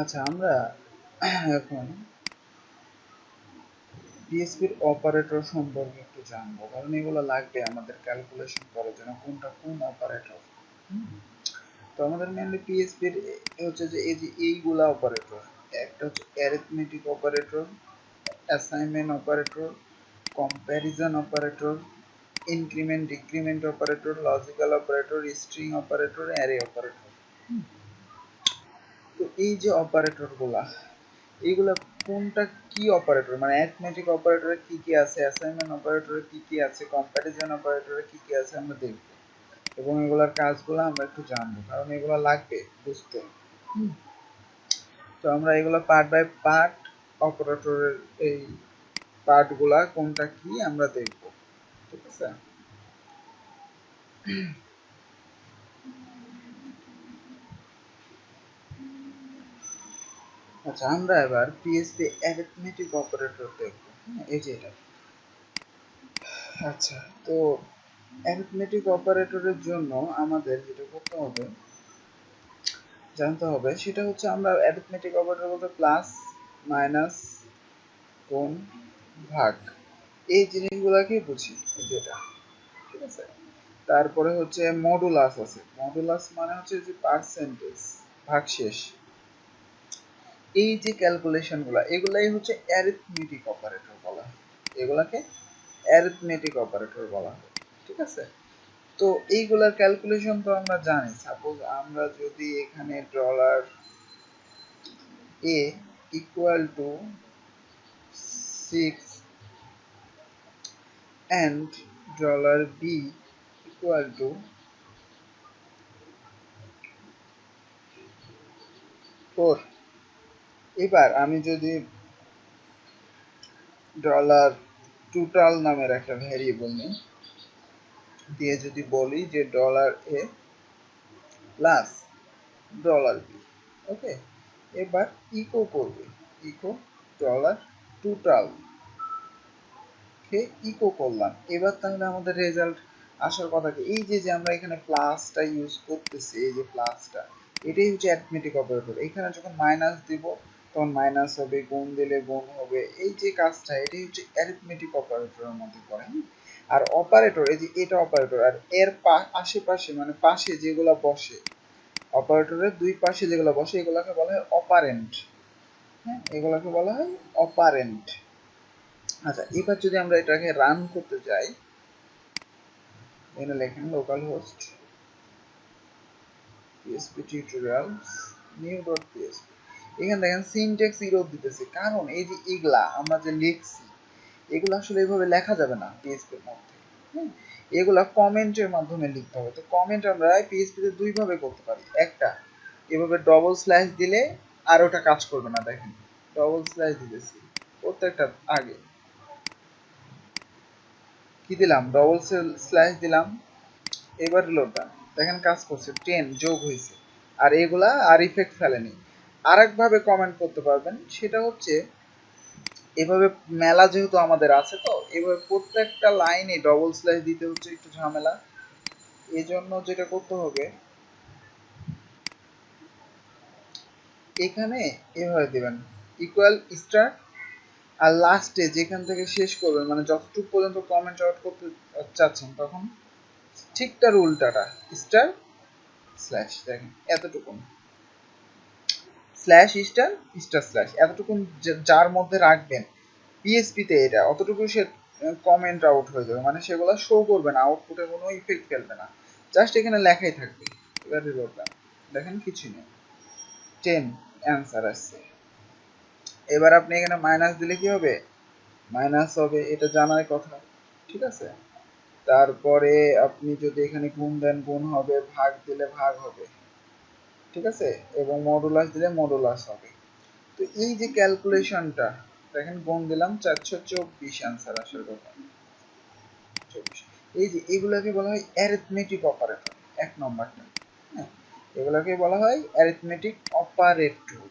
আচ্ছা, আমরা এখন পিএসপির অপারেটর সম্পর্কে একটু জানবো, কারণ এগুলো লাগবে আমাদের ক্যালকুলেশন করার জন্য কোনটা কোন অপারেটর। তো আমাদের মেনলি পিএসপির হচ্ছে যে এই যে এইগুলা অপারেটর, একটা হচ্ছে arithmetic operator, assignment operator, comparison operator, increment decrement operator, logical operator, string operator, array operator. তো এই যে অপারেটর গুলা, এইগুলা কোনটা কি অপারেটর, মানে অ্যারিথমেটিক অপারেটরে কি কি আছে, অ্যাসাইনমেন্ট অপারেটরে কি কি আছে, কম্প্যারিজন অপারেটরে কি কি আছে আমরা দেখব, এবং এগুলার কাজগুলো আমরা একটু জানবো, কারণ এগুলো লাগবে বুঝতে। তো আমরা এগুলো পার্ট বাই পার্ট অপারেটরের এই পার্টগুলা কোনটা কি আমরা দেখব, ঠিক আছে। আচ্ছা, আমরা এবার পিএসপি অ্যারিথমেটিক অপারেটর দেখব। এই যে এটা। আচ্ছা, তো অ্যারিথমেটিক অপারেটরের জন্য আমাদের যেটা করতে হবে, জানতে হবে, সেটা হচ্ছে আমরা অ্যারিথমেটিক অপারেটর বলতে প্লাস, মাইনাস, গুণ, ভাগ, এই জিনিসগুলোকে বুঝি, যেটা, ঠিক আছে। তারপরে হচ্ছে মডুলাস আছে, মডুলাস মানে হচ্ছে যে পার্সেন্টেজ, ভাগশেষ। এই যে ক্যালকুলেশন গুলা, এগুলাই হচ্ছে অ্যারিথমেটিক অপারেটর বলা হয়, এগুলাকে অ্যারিথমেটিক অপারেটর বলা হয়, ঠিক আছে। তো এইগুলার ক্যালকুলেশন তো আমরা জানি। সাপোজ আমরা যদি এখানে dollar A equal to 6 and dollar B equal to 4, এবার আমি যদি ডলার টোটাল নামের একটা ভ্যারিয়েবল নিই, দিয়ে যদি বলি যে ডলার এ প্লাস ডলার বি, ওকে, এবার ইকো করবে, ইকো ডলার টোটাল কে ইকো করলাম। এবার তাহলে আমাদের রেজাল্ট আসার কথা কি, এই যে যে আমরা এখানে প্লাসটা ইউজ করতেছি, এই যে প্লাসটা, এটাই হচ্ছে অ্যারিথমেটিক অপারেটর। এখানে যখন মাইনাস দিব তখন মাইনাস হবে, গুণ দিলে গুণ হবে, এই যে কাজটা, এটাই হচ্ছে অ্যারিথমেটিক অপারেটরের মধ্যে পড়ে। আর অপারেটর, এই যে এটা অপারেটর, আর এর আশেপাশে মানে পাশে যেগুলো বসে, অপারেটরের দুই পাশে যেগুলো বসে, এগুলোকে বলা হয় অপারেন্ট। হ্যাঁ, এগুলোকে বলা হয় অপারেন্ট। আচ্ছা, এবার যদি আমরা এটাকে রান করতে যাই, এখানে লেখেন local host PHP tutorials new.php, এখানে দেখেন সিনট্যাক্স ইরর দিতেছে, কারণ এই যে এগুলা আমরা যে লিখছি, এগুলো আসলে এইভাবে লেখা যাবে না PHP এর মধ্যে। এগুলা কমেন্টের মাধ্যমে লিখতে হবে। তো কমেন্ট আমরা PHP তে দুই ভাবে করতে পারি। একটা, এভাবে ডবল স্ল্যাশ দিলে আর ওটা কাজ করবে না, দেখেন ডবল স্ল্যাশ দিতেছি প্রত্যেকটা আগে, কি দিলাম, ডবল স্ল্যাশ দিলাম, এবার লোডটা দেখেন কাজ করছে, 10 যোগ হয়েছে, আর এগুলা আর ইফেক্ট ফেলেনি। আরেক ভাবে কমেন্ট করতে পারবেন, সেটা হচ্ছে এভাবে মেলা যেহেতু আমাদের আছে, তো এভাবে প্রত্যেকটা লাইনে ডবল স্ল্যাশ দিতে হচ্ছে একটু ঝামেলা। এই জন্য যেটা করতে হবে, এখানে এভাবে দিবেন ইকুয়াল স্টার, আর লাস্টে যেখান থেকে শেষ করবেন, মানে যতটুকু পর্যন্ত কমেন্ট আউট করতে চাচ্ছেন, তখন ঠিক তার উল্টাটা, স্টার স্ল্যাশ, দেখেন এতটুকু স্ল্যাশ স্টার স্টার স্ল্যাশ, এতটুকু যার মধ্যে রাখবেন পিএসপিতে, এটা অতটুকু সে কমেন্ট আউট হয়ে যাবে, মানে সেগুলো শো করবে না, আউটপুটে কোনো ইফেক্ট ফেলবে না, জাস্ট এখানে লেখাই থাকবে। এবার রিলোডটা দেখেন কিছুই নেই, 10 অ্যান্সার আসছে। এবার আপনি এখানে মাইনাস দিলে কি হবে, মাইনাস হবে, এটা জানার কথা, ঠিক আছে। তারপরে আপনি যদি এখানে গুণ দেন গুণ হবে, ভাগ দিলে ভাগ হবে, ঠিক আছে, এবং মডুলাস দিলে মডুলাস হবে। তো এই যে ক্যালকুলেশনটা দেখেন, গুণ দিলাম 424 অ্যান্সার আসার কথা, 24। এই যে এগুলাকে বলা হয় অ্যারিথমেটিক অপারেটর, এক নম্বরটা। হ্যাঁ, এগুলাকে বলা হয় অ্যারিথমেটিক অপারেটর।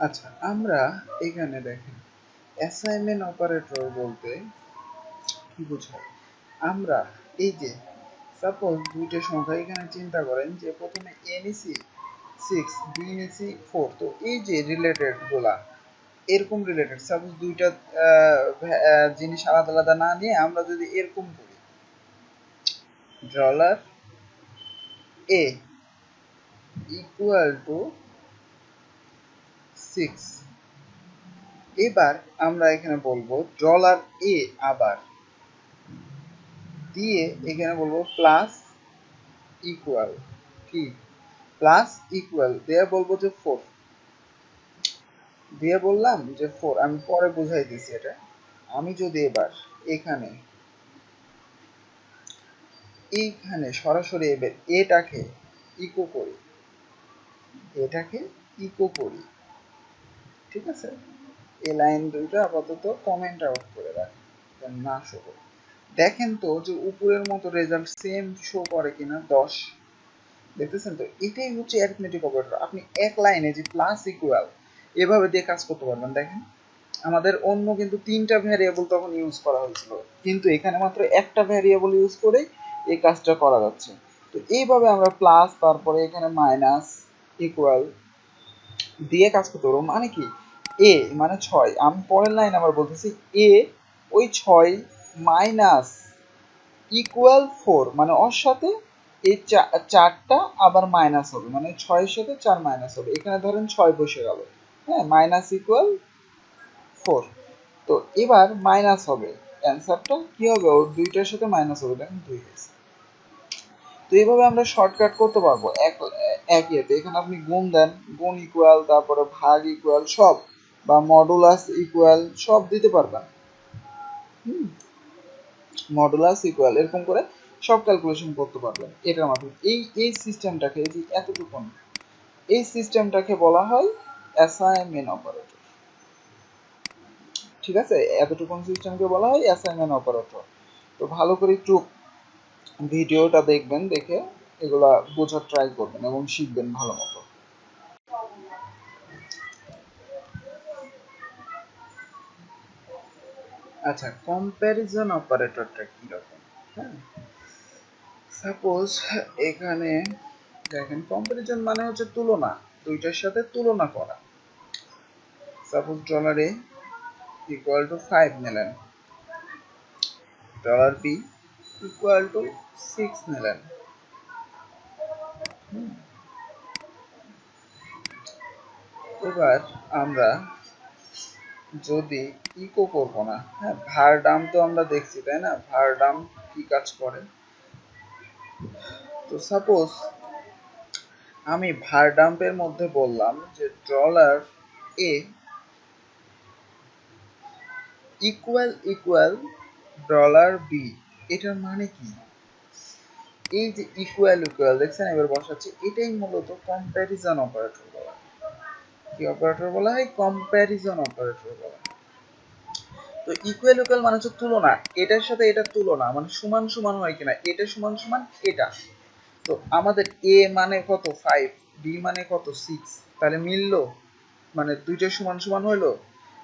আচ্ছা, আমরা এখানে দেখেন অ্যাসাইনমেন্ট অপারেটর বলতে কি বোঝায়। আমরা এই যে সাপোজ দুইটা সংখ্যা এখানে চিন্তা করেন যে প্রথমে a নিছি 6, b নিছি 4, তো এই যে রিলেটেড গুলা এরকম রিলেটেড সাপোজ দুইটা জিনিস আলাদা আলাদা না নিয়ে আমরা যদি এরকম করি ডলার a ইকুয়াল টু 6, এবার আমরা এখানে বলবো ডলার a আবার দিয়ে এখানে বলবো প্লাস ইকুয়াল কি প্লাস ইকুয়াল দিয়ে বলবো যে 4 দিয়ে বললাম যে 4 আমি পরে বুঝাই দিছি এটা আমি যদি এবার এখানে এইখানে সরাসরি এবার এটাকে ইকো করি এটাকে ইকো করি ঠিক আছে এই লাইন দুইটা আপাতত কমেন্ট আউট করে রাখি না শো করে দেখেন তো যে উপরের মতো রেজাল্ট সেম শো করে কিনা 10 দেখতেছেন তো এটাই হচ্ছে অ্যারিথমেটিক অপারেটর আপনি এক লাইনে যে প্লাস ইকুয়াল এভাবে দিয়ে কাজ করতে পারবেন দেখেন আমাদের অন্য কিন্তু তিনটা ভ্যারিয়েবল তখন ইউজ করা হয়েছিল কিন্তু এখানে মাত্র একটা ভ্যারিয়েবল ইউজ করে এই কাজটা করা যাচ্ছে তো এইভাবে আমরা প্লাস তারপরে এখানে মাইনাস ইকুয়াল দিয়ে কাজ করতে পারবো মানে কি এ মানে 6 আমি পরের লাইন আবার বলতেছি এ ওই 6 মাইনাস ইকুয়াল 4 মানে ওর সাথে এই চারটা আবার মাইনাস হবে মানে 6 এর সাথে 4 মাইনাস হবে এখানে ধরেন 6 বসে গেল হ্যাঁ মাইনাস ইকুয়াল 4 তো এবার মাইনাস হবে অ্যান্সারটা কি হবে ওর দুইটার সাথে মাইনাস হবে দেখেন 2 হয়েছে তো এইভাবে আমরা শর্টকাট করতে পারবো এক ইয়েতে এখানে আপনি গুণ দেন গুণ ইকুয়াল তারপরে ভাগ ইকুয়াল সব বা মডুলাস ইকুয়াল সব দিতে পারবেন মডুলাস ইকুয়াল এরকম করে সব ক্যালকুলেশন করতে পারবেন এটার মাধ্যমে এই সিস্টেমটাকে এই যে এতটুকু এই সিস্টেমটাকে বলা হয় অ্যাসাইনমেন্ট অপারেটর ঠিক আছে এতটুকু সিস্টেমকে বলা হয় অ্যাসাইনমেন্ট অপারেটর তো ভালো করে একটু ভিডিওটা দেখবেন দেখে এগুলা বোঝার ট্রাই করবেন এবং শিখবেন ভালো মতো আচ্ছা কম্প্যারিজন অপারেটরটা কি রকম হ্যাঁ সাপোজ এখানে দেখেন কম্প্যারিজন মানে হচ্ছে তুলনা দুইটার সাথে তুলনা করা suppose dollar A equal two 5 নিলেন ডলার বি ইকুয়াল টু 6 নিলেন এবার আমরা যদি ইকো করবো না হ্যাঁ ভারডাম তো আমরা দেখছি তাই না ভারডাম কি কাজ করে তো সাপোজ আমি ভারডাম্পের মধ্যে বললাম যে dollar A equal equal dollar B এটার মানে কি এই যে ইকুয়াল ইকুয়াল দেখছেন এবার বসাচ্ছি এটাই মূলত কম্প্যারিজন অপারেটর বলা হয় কি অপারেটর বলা হয় কম্প্যারিজন অপারেটর বলা হয় তো ইকুয়াল ইকুয়াল মানে হচ্ছে তুলনা এটার সাথে এটার তুলনা মানে সমান সমান হয় কিনা এটা সমান সমান এটা তো আমাদের এ মানে কত 5 বি মানে কত 6 তাহলে মিললো মানে দুইটা সমান সমান হলো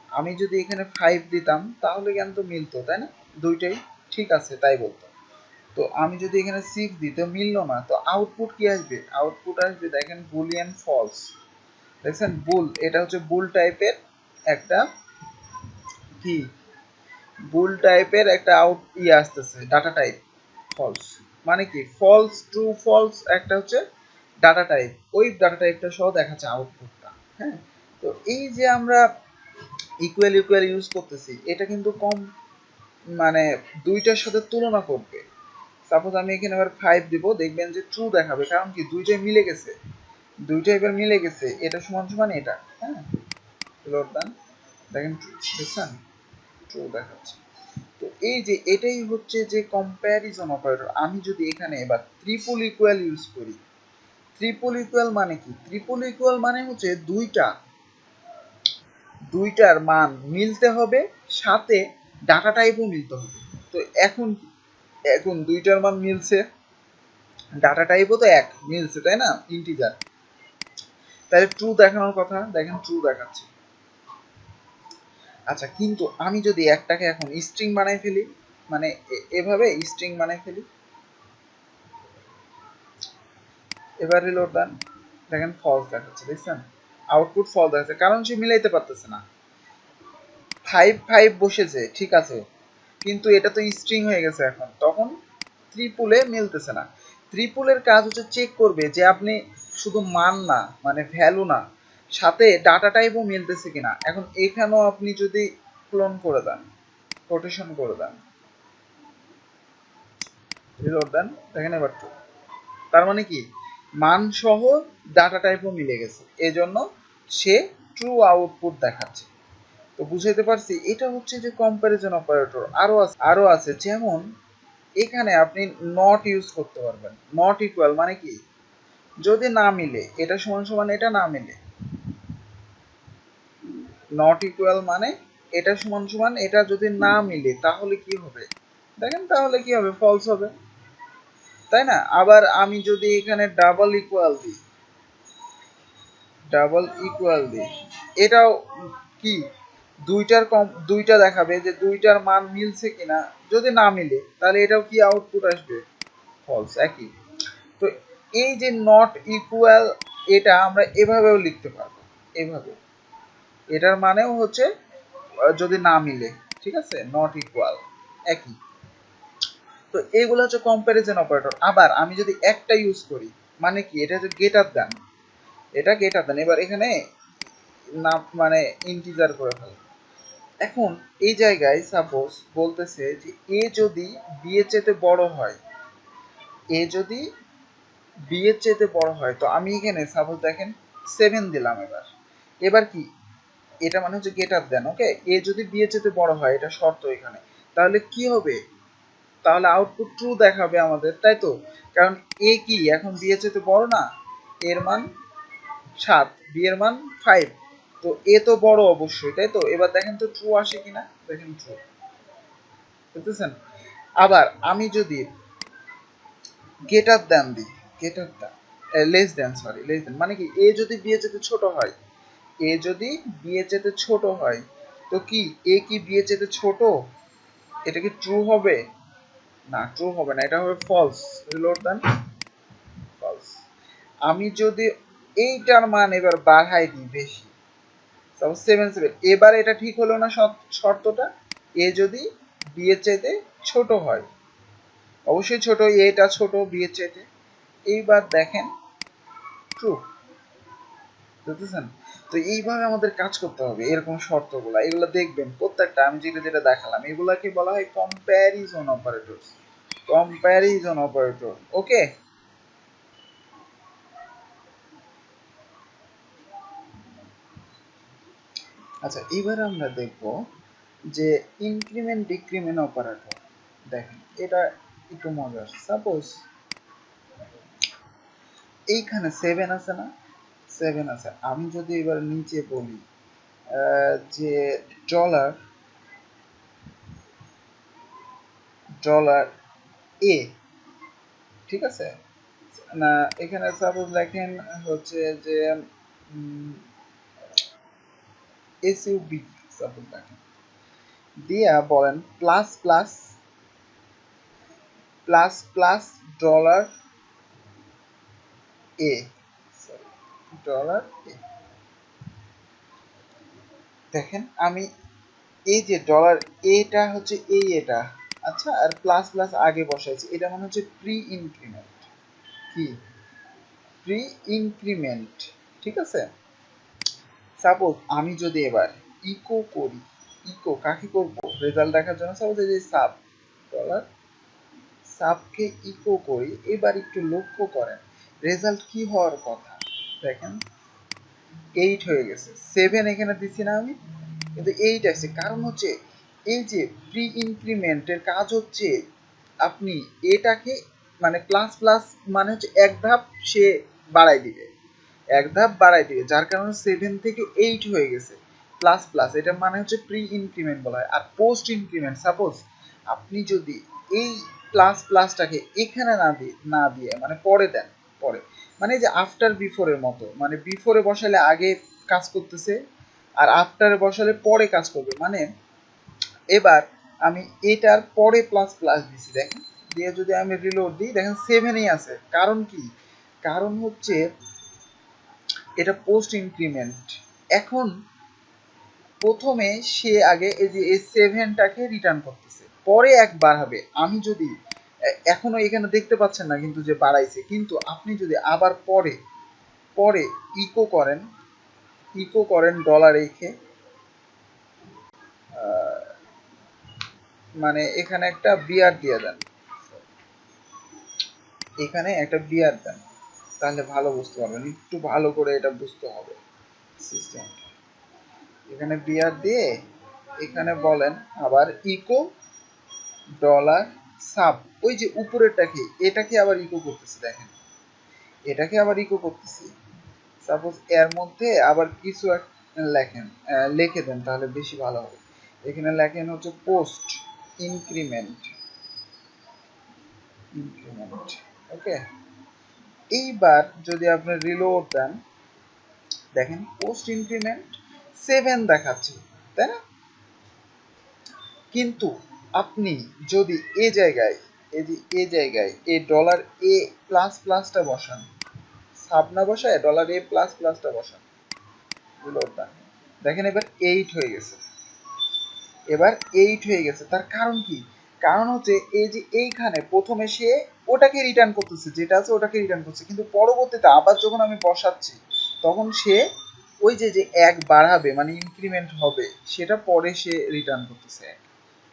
আমি যদি এখানে 5 দিতাম তাহলে কিন্তু মিলতো তাই না দুইটাই ঠিক আছে তাই বলতো তো আমি যদি এখানে 6 দিই তো মিললো না তো আউটপুট কি আসবে আউটপুট আসবে দেখেন বুলিয়ান ফলস দেখছেন বুল এটা হচ্ছে বুল টাইপের একটা কি বুল টাইপের একটা আসতেছে ডাটা টাইপ ফলস মানে কি ফলস ট্রু ফলস একটা হচ্ছে ডাটা টাইপ ওই ডাটা টাইপটা সহ দেখাচ্ছে আউটপুটটা হ্যাঁ তো এই যে আমরা ইকুয়াল ইকুয়াল ইউজ করতেছি এটা কিন্তু কম মানে দুইটার সাথে তুলনা করবে সাপোজ আমি এখানে আবার 5 দিব দেখবেন যে ট্রু দেখাবে কারণ কি দুইটাই মিলে গেছে দুইটা এবার মিলে গেছে এটা সমান সমান এটা হ্যাঁ লোড দেন দেখেন দেখছেন ট্রু দেখাচ্ছে তো এই যে এটাই হচ্ছে যে কম্প্যারিজন অপারেটর আমি যদি এখানে এবার ট্রিপল ইকুয়াল ইউজ করি ট্রিপল ইকুয়াল মানে কি ট্রিপল ইকুয়াল মানে হচ্ছে দুইটার মান মিলতে হবে সাথে ডাটা টাইপও মিলতে হবে তো এখন এখন দুইটার মান মিলছে ডাটা টাইপও তো এক মিলছে তাই না ইন্টিজার তাহলে ট্রু দেখানোর কথা দেখেন ট্রু দেখাচ্ছে আচ্ছা কিন্তু আমি যদি একটাকে এখন স্ট্রিং বানাই ফেলি মানে এভাবে স্ট্রিং বানাই ফেলি। এবার রিলোড দেন, দেখেন ফলস দেখাচ্ছে, দেখছেন আউটপুট ফলস দেখাচ্ছে, কারণ সে মিলাইতে পারতেছে না। 5 বসেছে ঠিক আছে, কিন্তু এটা তো স্ট্রিং হয়ে গেছে এখন, তখন ত্রিপুলে মিলতেছে না। ত্রিপুলের কাজ হচ্ছে চেক করবে যে আপনি শুধু মান না মানে ভ্যালু না, সাথে ডাটা টাইপও মিলতেছে কিনা। এখন এখানেও আপনি যদি ক্লোন করে দেন, কোটেশন করে দেন, রিলোড দেন, দেখেন এবার ট্রু। তার মানে কি মান সহ ডাটা টাইপও মিলে গেছে, এজন্য সে ট্রু আউটপুট দেখাচ্ছে। তো বুঝাইতে পারছি, এটা হচ্ছে যে কম্প্যারিজন অপারেটর। আরো আছে যেমন এখানে আপনি নট ইউজ করতে পারবেন। নট ইকুয়াল মানে কি, যদি না মিলে এটা সমান সমান এটা না মিলে, নট ইকুয়াল মানে এটা সমান সমান এটা যদি না মিলে তাহলে কি হবে, দেখেন তাহলে কি হবে, ফলস হবে, তাই না। আবার আমি যদি এখানে ডাবল ইকুয়াল দিই, এটাও কি দুইটা দেখাবে যে দুইটার মান মিলছে কিনা। যদি না মিলে তাহলে এটাও কি আউটপুট আসবে, ফলস একই। তো এই যে নট ইকুয়াল, এটা আমরা এভাবেও লিখতে পারবো, এভাবে এটার মানেও হচ্ছে যদি না মিলে, ঠিক আছে, নট ইকুয়াল একই। তো এইগুলো হচ্ছে কম্প্যারিজন অপারেটর। আবার আমি যদি একটা ইউজ করি, মানে কি, এটা হচ্ছে গেটার দেন, এটা গেটার দেন, এবার এখানে না মানে ইন্টিজার করে ফেলে। এখন এই জায়গায় সাপোজ বলতেছে যে এ যদি বি এর চেয়ে বড় হয়, এ যদি বি এর চেয়ে বড় হয়, তো আমি এখানে সাপোজ দেখেন 7 দিলাম। এবার এবার কি, এটা মানে হচ্ছে গেটার দেন, ওকে। এ যদি বি এর চেয়ে বড় হয়, এটা শর্ত এখানে, তাহলে কি হবে, তাহলে আউটপুট ট্রু দেখাবে আমাদের, তাই তো। কারণ এ কি এখন বি এর চেয়ে বড় না, এর মান 7, বি এর মান 5, তো এ তো বড় অবশ্যই, তাই তো। এবার দেখেন তো ট্রু আসে কিনা, দেখেন ট্রু, বুঝতেছেন। আবার আমি যদি গেটার দেন দিই, গেটার দেন লেস দেন, লেস দেন মানে কি, এ যদি বি এর চেয়ে ছোট হয়, এ যদি বি এর চেয়ে ছোট হয়, তো কি এ কি বি এর চেয়ে ছোট, এটা কি ট্রু হবে, না ট্রু হবে না, এটা হবে ফলস। রিলোড দেন, ফলস। আমি যদি এইটার মান এবার বাড়াই দিই বেশি, সাপোজ 7, এবার এটা ঠিক হলো না শর্তটা, এ যদি বি এর চাইতে ছোট হয়, অবশ্যই ছোট, এটা ছোট বি এর চাইতে, এইবার দেখেন ট্রু, বুঝতেছেন। তো এইভাবে আমাদের কাজ করতে হবে, এরকম শর্তগুলো এগুলো দেখবেন প্রত্যেকটা, আমি যেটা যেটা দেখালাম এগুলাকে বলা হয় কম্প্যারিজন অপারেটর, কম্প্যারিজন অপারেটর, ওকে। আচ্ছা এবার আমরা দেখব যে ইনক্রিমেন্ট ডিক্রিমেন্ট অপারেটর। দেখেন এটা একটু মজার। সাপোজ এইখানে 7 আছে না, 7 আছে, আমি যদি এবার নিচে বলি যে ডলার এ, ঠিক আছে না, এখানে সাপোজ লেখেন হচ্ছে যে এসইউবি, সাপোজ লেখেন দিয়া বলেন plus plus plus plus dollar A, dollar A. দেখেন আমি এই যে ডলার এটা হচ্ছে এই এটা, আচ্ছা, আর প্লাস প্লাস আগে বসাইছি, এটা মানে হচ্ছে প্রি ইনক্রিমেন্ট, কি প্রি ইনক্রিমেন্ট, ঠিক আছে। সাপোজ আমি যদি এবার ইকো করি, ইকো কাকে করব, রেজাল্ট দেখার জন্য, সাপোজ এই যে সাব ডলার সাবকে ইকো করি, এবার একটু লক্ষ্য করেন রেজাল্ট কি হওয়ার কথা, দেখেন 8 হয়ে গেছে, 7 এখানে দিচ্ছি না আমি, কিন্তু 8 আসছে, কারণ হচ্ছে এই যে প্রি ইনক্রিমেন্টের কাজ হচ্ছে আপনি এটাকে মানে প্লাস প্লাস মানে হচ্ছে এক ধাপ সে বাড়াই দিবে, এক ধাপ বাড়াই দিবে, যার কারণে 7 থেকে 8 হয়ে গেছে প্লাস প্লাস, এটা মানে হচ্ছে প্রি ইনক্রিমেন্ট বলা হয়। আর পোস্ট ইনক্রিমেন্ট, সাপোজ আপনি যদি এই প্লাস প্লাসটাকে এখানে না দিয়ে মানে পরে দেন, পরে মানে যে আফটার বিফোরের মতো, মানে বিফোরে বসালে আগে কাজ করতেছে আর আফটারে বসালে পরে কাজ করবে। মানে এবার আমি এটার পরে প্লাস প্লাস দিছি, দেখেন দিয়ে যদি আমি রিলোড দিই দেখেন 7ই আছে। কারণ কি? কারণ হচ্ছে এটা পোস্ট ইনক্রিমেন্ট। এখন প্রথমে সে আগে এই যে এই 7টাকে রিটার্ন করতেছে, পরে একবার হবে। আমি যদি এখনো এখানে দেখতে পাচ্ছেন না কিন্তু যে বাড়াইছে, কিন্তু আপনি যদি আবার পরে পরে ইকো করেন ডলার রেখে, মানে এখানে একটা বিআর দিয়ে দেন, এখানে একটা বিআর দেন, তাহলে ভালো বুঝতে পারবেন। একটু ভালো করে এটা বুঝতে হবে সিস্টেম। এখানে বিআর দিয়ে এখানে বলেন আবার ইকো ডলার সাব, ওই যে উপরেরটাকে এটাকে আবার ইকো করতেছি, দেখেন এটাকে আবার ইকো করতেছি। সাপোজ এর মধ্যে আবার কিছু লেখেন, লিখে দেন তাহলে বেশি ভালো হবে। এখানে লেখেন হচ্ছে পোস্ট ইনক্রিমেন্ট, ওকে। এইবার যদি আপনি রিলোড দেন দেখেন পোস্ট ইনক্রিমেন্ট 7 দেখাচ্ছে, তাই না? কিন্তু আপনি যদি এই জায়গায় এই ডলার এ প্লাস প্লাসটা বসান, সাব না বসায় ডলার এ প্লাস প্লাসটা বসান, রিলোড দেন, দেখেন এবার 8 হয়ে গেছে। এবার 8 হয়ে গেছে। তার কারণ কি? কারণ হচ্ছে এই যে এইখানে প্রথমে সে ওটাকে রিটার্ন করতেছে, যেটা আছে ওটাকে রিটার্ন করছে, কিন্তু পরবর্তীতে আবার যখন আমি বসাচ্ছি তখন সে ওই যে যে এক বাড়াবে মানে ইনক্রিমেন্ট হবে সেটা পরে সে রিটার্ন করতেছে,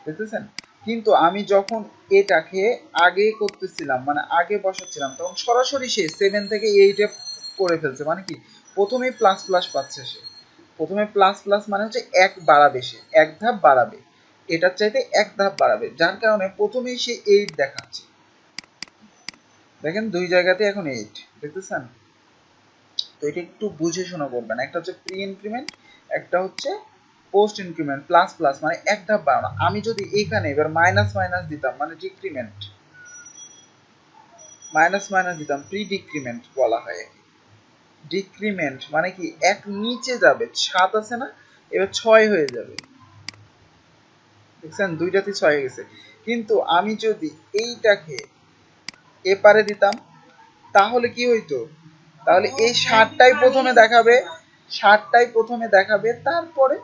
বুঝতেছেন? কিন্তু আমি যখন এটাকে আগে করতেছিলাম মানে আগে বসাচ্ছিলাম তখন সরাসরি সে 7 থেকে 8 এ করে ফেলছে। মানে কি? প্রথমেই প্লাস প্লাস পাচ্ছে সে, প্রথমে প্লাস প্লাস মানে হচ্ছে এক বাড়াবে, সে এক ধাপ বাড়াবে, এটার চাইতে এক ধাপ বাড়াবে, যার কারণে প্রথমেই সে 8 দেখাচ্ছে। দেখেন দুই জায়গাতে এখন 8 দেখতেছেন। তো এটা একটু বুঝে শোনা করবেন, একটা হচ্ছে প্রি ইনক্রিমেন্ট, একটা হচ্ছে পোস্ট ইনক্রিমেন্ট। প্লাস প্লাস মানে এক ধাপ বাড়ানো। আমি যদি এখানে এবার মাইনাস মাইনাস দিতাম মানে ডিক্রিমেন্ট, মাইনাস মাইনাস দিতাম প্রি ডিক্রিমেন্ট বলা হয়। ডিক্রিমেন্ট মানে কি? এক নিচে যাবে, 7 আছে না, এবার 6 হয়ে যাবে, দেখছেন দুইটাতে 6 হয়ে গেছে। কিন্তু আমি যদি এইটাকে এপারে দিতাম তাহলে কি হইতো? তাহলে এই 7টাই প্রথমে দেখাবে, 7টাই প্রথমে দেখাবে, তারপরে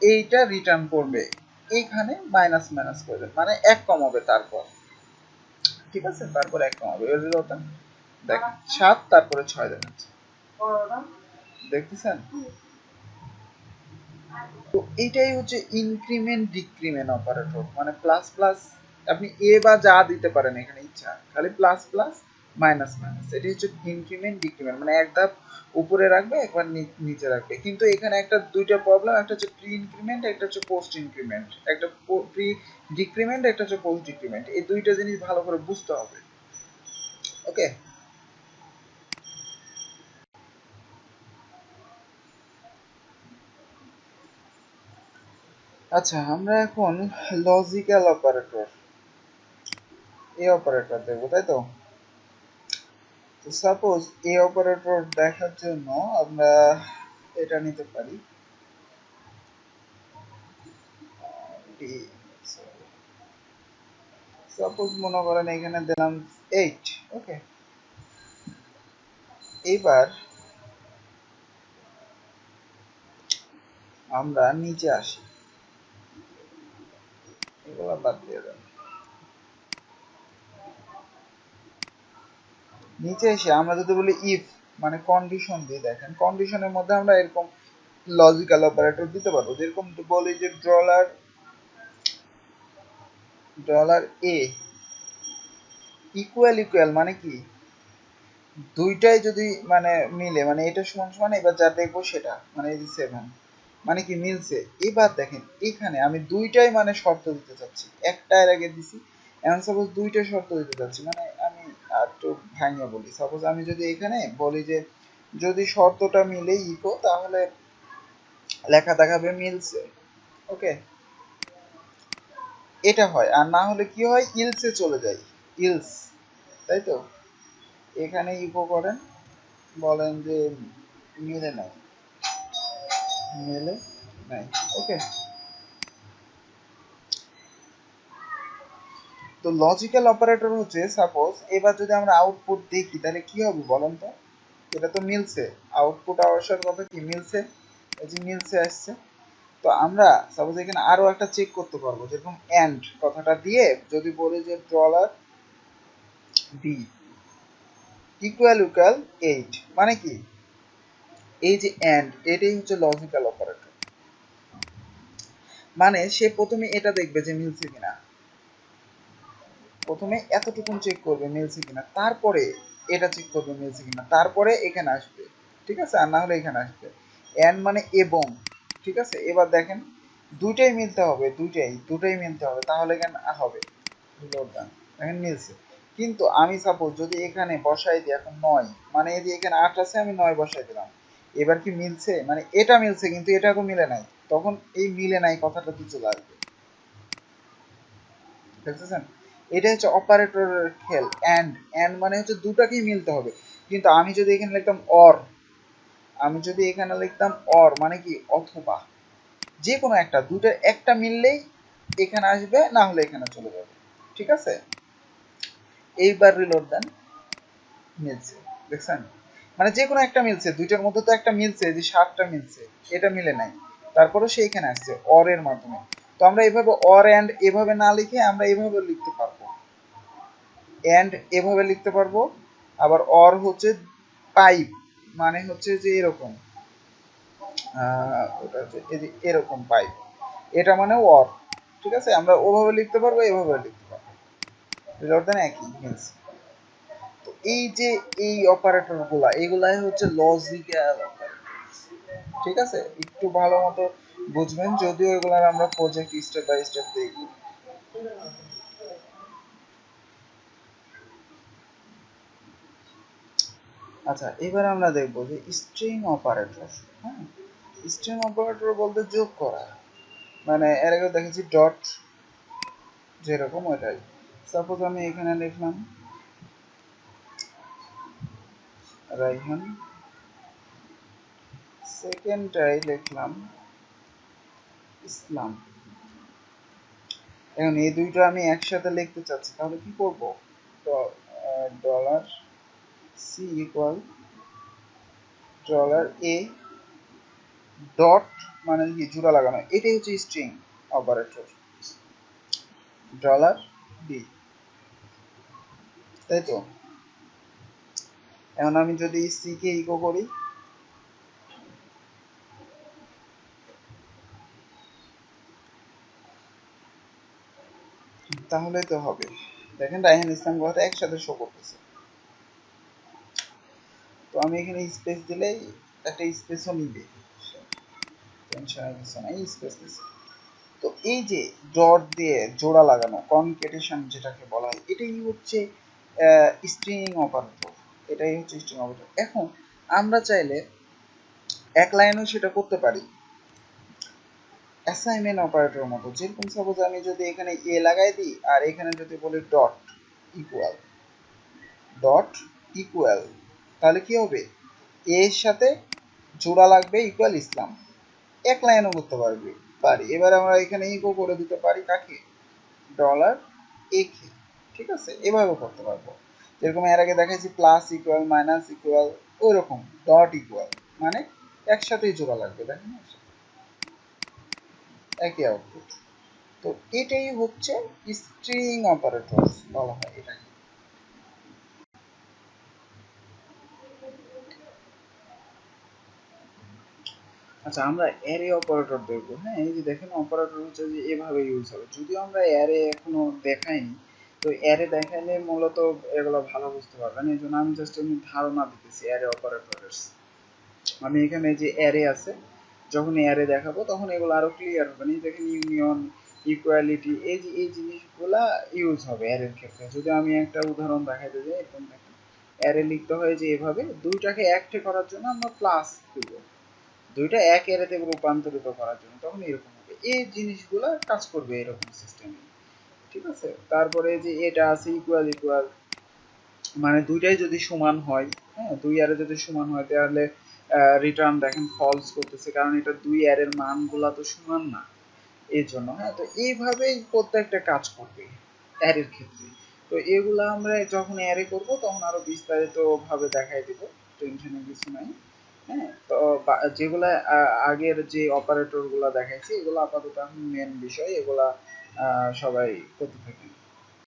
এইটা রিটার্ন করবে, এইখানে মাইনাস মাইনাস করবে মানে এক কমাবে, তারপর ঠিক আছে, তারপর এক কমাবে। এর কথা দেখ 7 তারপরে 6 দেখাচ্ছে, দেখতেছেন? তো এটাই হচ্ছে ইনক্রিমেন্ট ডিক্রিমেন্ট অপারেটর, মানে প্লাস প্লাস আপনি এ বা যা দিতে পারেন এখানে ইচ্ছা, খালি প্লাস প্লাস মাইনাস মাইনাস, এটি হচ্ছে ইনক্রিমেন্ট ডিক্রিমেন্ট, মানে এক ধাপ উপরে রাখবে একবার নিচে রাখবে। কিন্তু এখানে একটা দুইটা প্রবলেম, একটা হচ্ছে প্রি ইনক্রিমেন্ট, একটা হচ্ছে পোস্ট ইনক্রিমেন্ট, একটা প্রি ডিক্রিমেন্ট, একটা হচ্ছে পোস্ট ডিক্রিমেন্ট, এই দুইটা জিনিস ভালো করে বুঝতে হবে, ওকে। আচ্ছা আমরা এখন লজিক্যাল অপারেটর, এই অপারেটর দেখবো, তাই তো? তো সাপোজ এই অপারেটর দেখার জন্য আমরা এটা নিতে পারি, সাপোজ মনে করেন এখানে দিলাম 8, ওকে। এবার আমরা নিচে আসি, এগুলো বাদ দিয়ে দেন। নিচে এসে আমরা যদি বলি ইফ মানে কন্ডিশন দিয়ে, দেখেন কন্ডিশনের মধ্যে আমরা এরকম লজিক্যাল অপারেটর দিতে পারবো, যেরকম বলি যে ডলার এ ইকুয়াল ইকুয়াল মানে কি? দুইটাই যদি মানে মিলে, মানে এটা সমান সমান, এবার যা দেখবো সেটা মানে এই যে 7 মানে কি মিলছে। এবার দেখেন এখানে আমি দুইটাই মানে শর্ত দিতে চাচ্ছি, একটা এর আগে দিছি, এখন সাপোজ দুইটা শর্ত দিতে চাচ্ছি, মানে আমি আর একটু ভাঙিয়ে বলি। সাপোজ আমি যদি এখানে বলি যে যদি শর্তটা মিলে ইকো, তাহলে লেখা দেখাবে মিলছে, ওকে, এটা হয়। আর না হলে কি হয়? ইলসে চলে যায়, ইলস, তাই তো? এখানে ইকো করেন, বলেন যে মিলে নাই, মেলে নাই, ওকে। তো লজিক্যাল অপারেটর হচ্ছে সাপোজ এবার যদি আমরা আউটপুট দেখি তাহলে কি হবে বলেন তো, এটা তো মিলছে, আউটপুট আসার কথা কি মিলছে, এই যে মিলছে আসছে। তো আমরা সাপোজ এখানে আরো একটা চেক করতে পারবো, যেরকম এন্ড কথাটা দিয়ে যদি বলি যে ডলার বি ইকুয়াল ইকুয়াল 8, মানে কি এই যে এন্ড এটাই হচ্ছে লজিক্যাল অপারেটর। মানে সে প্রথমে এটা দেখবে যে মিলছে কিনা, প্রথমে এতটুকুন চেক করবে মিলছে কিনা, তারপরে এটা চেক করবে মিলছে কিনা, তারপরে এখানে আসবে, ঠিক আছে, আর না হলে এখানে আসবে। এন্ড মানে এবং, ঠিক আছে। এবার দেখেন দুইটাই মিলতে হবে, দুটাই মিলতে হবে, তাহলে কেন হবে দেখেন মিলছে। কিন্তু আমি সাপোজ যদি এখানে বসাই দিই এখন 9, মানে এই যে এখানে 8 আছে আমি 9 বসাই দিলাম, এবার কি মিলছে, মানে এটা মিলছে কিন্তু এটা এখন মিলে নাই, তখন এই মিলে নাই কথাটা কি চলে আসবে, দেখতেছেন। এটা হচ্ছে অপারেটরের খেল। এন্ড মানে হচ্ছে দুটাকেই মিলতে হবে, কিন্তু আমি যদি এখানে লিখতাম অর, আমি যদি এখানে লিখতাম অর মানে কি অথবা, যে কোনো একটা, দুটার একটা মিললেই এখানে আসবে, না হলে এখানে চলে যাবে, ঠিক আছে। এইবার রিলোড দেন, মিলছে, দেখছেন, মানে যে কোনো একটা মিলছে, দুইটার মধ্যে তো একটা মিলছে, যে 7টা মিলছে, এটা মিলে নাই, তারপরে সে এখানে আসছে অর এর মাধ্যমে। তো আমরা এভাবে অর এন্ড এভাবে না লিখে আমরা এভাবে লিখতে পারবো, এন্ড এভাবে লিখতে পারবো, আবার অর হচ্ছে পাইপ, মানে হচ্ছে যে এরকম, ওটা হচ্ছে এই যে এরকম পাইপ, এটা মানে অর, ঠিক আছে। আমরা ওভাবে লিখতে পারবো, এভাবে লিখতে পারবো, রিলোড একই মিলছে। তো এই যে এই অপারেটর গুলা, এগুলাই হচ্ছে লজিক্যাল, ঠিক আছে। একটু ভালো মতো বুঝবেন, যদিও এগুলার আমরা প্রজেক্ট স্টেপ বাই স্টেপ দেখব। আচ্ছা, এবার আমরা দেখব যে স্ট্রিং অপারেটর। হ্যাঁ, স্ট্রিং অপারেটর বলতে যোগ করা, মানে এর আগে দেখেছি ডট, যেরকম ওইটাই। সাপোজ আমি এখানে লিখলাম রাইহান, সেকেন্ডটাই লিখলাম ইসলাম। এখন এই দুইটা আমি একসাথে লিখতে চাচ্ছি, তাহলে কি করব, dollar C equal dollar A dot, মানে কি জোড়া লাগানো, এটাই হচ্ছে স্ট্রিং অপারেটর, ডলার বি, তাই তো। এখন আমি যদি সি কে ইকো করি, তাহলে তো হবে, দেখেন রাইহান ইসলাম কথাটা একসাথে শো করতেছে। তো আমি এখানে স্পেস দিলেই একটা স্পেসও নিবে, টেনশনের কিছু নাই, স্পেস দিছে। তো এই যে ডট দিয়ে জোড়া লাগানো, কনকেটেশন যেটাকে বলা হয়, এটাই হচ্ছে স্ট্রিং অপারেটর, এটাই হচ্ছে স্ট্রিং অপারেটর। এখন আমরা চাইলে এক লাইনেও সেটা করতে পারি, অ্যাসাইনমেন্ট অপারেটরের মতো। যেরকম সাপোজ আমি যদি এখানে এ লাগাই দিই আর এখানে যদি বলি ডট ইকুয়াল, ডট ইকুয়াল, তাহলে কি হবে, এর সাথে জোড়া লাগবে ইকুয়াল ইসলাম, এক লাইনও করতে পারি। এবার আমরা এখানে ইকো করে দিতে পারি কাকে, ডলার একে, ঠিক আছে, এভাবে করতে পারবো। যেরকম এর আগে দেখাইছি প্লাস ইকুয়াল, মাইনাস ইকুয়াল, ওই রকম ডট ইকুয়াল, মানে একসাথেই জোড়া লাগবে, দেখেন একই আউটপুট। তো এটাই হচ্ছে স্ট্রিং অপারেটর বলা হয় এটাকে। আচ্ছা, আমরা অ্যারে অপারেটর দেখবো। হ্যাঁ, এই যে দেখেন অপারেটর হচ্ছে যে এভাবে ইউজ হবে, যদিও আমরা অ্যারে এখনো দেখাইনি, তো অ্যারে দেখাইলে মূলত এগুলো ভালো বুঝতে পারবেন, এই জন্য আমি জাস্ট এমনি ধারণা দিতেছি অ্যারে অপারেটরের। আমি এখানে যে অ্যারে আছে, যখন অ্যারে দেখাবো তখন এগুলো আরো ক্লিয়ার হবে। এই দেখেন ইউনিয়ন, ইকুয়ালিটি, এই যে এই জিনিসগুলা ইউজ হবে অ্যারের ক্ষেত্রে। যদি আমি একটা উদাহরণ দেখাইতে যাই, এরকম দেখেন অ্যারে লিখতে হয় যে এভাবে, দুইটাকে একটে করার জন্য আমরা প্লাস দিব, দুইটা এক অ্যারেতে রূপান্তরিত করার জন্য, তখন এরকম হবে, এই জিনিসগুলা কাজ করবে এরকম সিস্টেমে, ঠিক আছে। তারপরে যে এটা আছে ইকুয়াল ইকুয়াল, মানে দুইটাই যদি সমান হয়, হ্যাঁ, দুই অ্যারে যদি সমান হয় তাহলে রিটার্ন দেখেন ফলস করতেছে, কারণ এটা দুই অ্যারের মানগুলা তো সমান না, এই জন্য। হ্যাঁ, তো এইভাবেই প্রত্যেকটা কাজ করবে। অ্যারের ক্ষেত্রে। তো এগুলা আমরা যখন অ্যারে করব তখন আরো বিস্তারিত ভাবে দেখাই দিব, টেনশনের কিছু নাই। হ্যাঁ, তো যেগুলা আগের যে অপারেটর গুলা দেখাইছি এগুলো আপাতত এখন মেন বিষয়, এগুলা সবাই করতে থাকি।